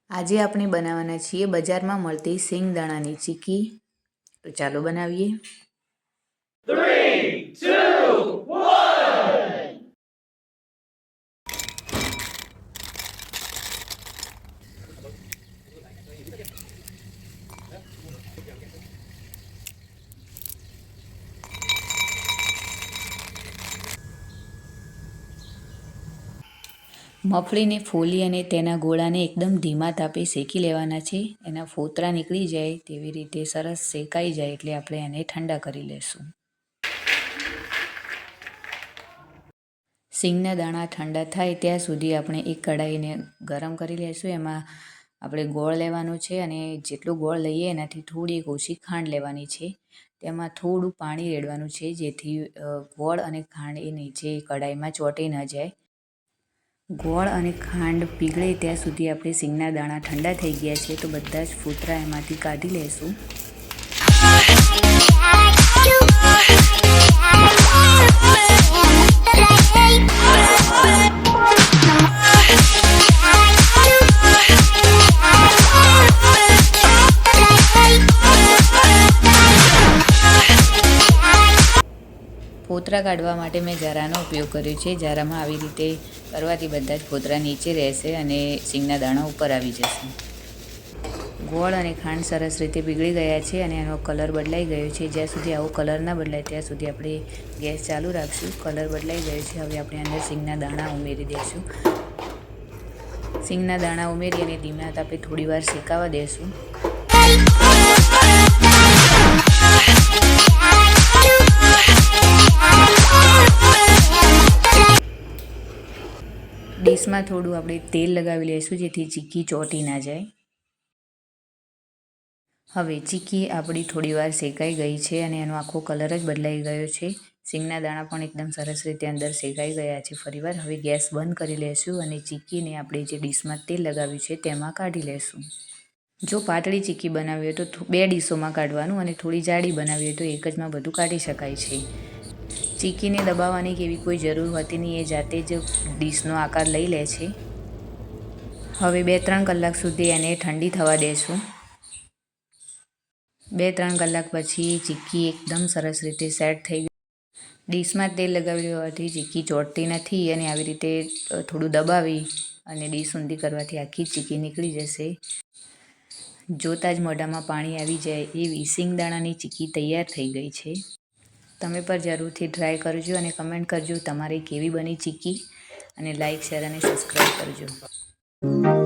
આજે આપણે બનાવવાના છીએ બજારમાં મળતી સિંગદાણાની ચીક્કી। તો ચાલો બનાવીએ। 3, 2, 1. મગફળીને ફોલી અને તેના ગોળાને એકદમ ધીમા તાપે શેકી લેવાના છે। એના ફોતરા નીકળી જાય તેવી રીતે સરસ શેકાઈ જાય એટલે આપણે એને ઠંડા કરી લેશું। સિંગના દાણા ઠંડા થાય ત્યાં સુધી આપણે એક કઢાઈને ગરમ કરી લઈશું। એમાં આપણે ગોળ લેવાનો છે અને જેટલું ગોળ લઈએ એનાથી થોડી ઓછી ખાંડ લેવાની છે। તેમાં થોડું પાણી રેડવાનું છે જેથી ગોળ અને ખાંડ એ નીચે કઢાઈમાં ચોંટી ન જાય। ગોળ અને ખાંડ પીગળે ત્યાં સુધી આપણે સિંગના દાણા ઠંડા થઈ ગયા છે તો બધા જ ફોતરા એમાંથી કાઢી લેશું। ફોતરા કાઢવા માટે મેં જારાનો ઉપયોગ કર્યો છે। જારામાં આવી રીતે કરવાથી બધા જ ફોતરા નીચે રહેશે અને સિંગના દાણા ઉપર આવી જશે। ગોળ અને ખાંડ સરસ રીતે પીગળી ગયા છે અને એનો કલર બદલાઈ ગયો છે। જ્યાં સુધી આવો કલર ના બદલાય ત્યાં સુધી આપણે ગેસ ચાલુ રાખશું। કલર બદલાઈ ગયો છે, હવે આપણે અંદર સિંગના દાણા ઉમેરી દઈશું। સિંગના દાણા ઉમેરી અને ધીમા તાપે થોડી વાર શેકાવા દેશું। ડીશમાં થોડું આપણે તેલ લગાવી લઈશું જેથી ચીક્કી ચોંટી ના જાય। હવે ચીક્કી આપણી થોડી વાર શેકાઈ ગઈ છે અને એનો આખો કલર જ બદલાઈ ગયો છે। સિંગના દાણા પણ એકદમ સરસ રીતે અંદર શેકાઈ ગયા છે। ફરીવાર હવે ગેસ બંધ કરી લેશું અને ચીક્કીને આપણે જે ડીશમાં તેલ લગાવ્યું છે તેમાં કાઢી લેશું। જો પાતળી ચીક્કી બનાવી હોય તો 2 ડીશોમાં કાઢવાનું અને થોડી જાડી બનાવી હોય તો એક જમાં બધું કાઢી શકાય છે। ચીક્કીને દબાવવાની કે એવી કોઈ જરૂર હોતી નહીં, એ જાતે જ ડીશનો આકાર લઈ લે છે। હવે 2-3 કલાક સુધી એને ઠંડી થવા દેશું। 2-3 કલાક પછી ચીક્કી એકદમ સરસ રીતે સેટ થઈ ગઈ। ડીશમાં તેલ લગાવી હોવાથી ચીક્કી ચોંટતી નથી અને આવી રીતે થોડું દબાવી અને ડીશ ઊંધી કરવાથી આખી ચીક્કી નીકળી જશે। જોતાં જ મોઢામાં પાણી આવી જાય એવી સિંગદાણાની ચીક્કી તૈયાર થઈ ગઈ છે। તમે પણ જરૂરથી ટ્રાય કરજો અને કમેન્ટ કરજો તમારી કેવી બની ચીક્કી, અને લાઇક, શેર અને સબસ્ક્રાઈબ કરજો।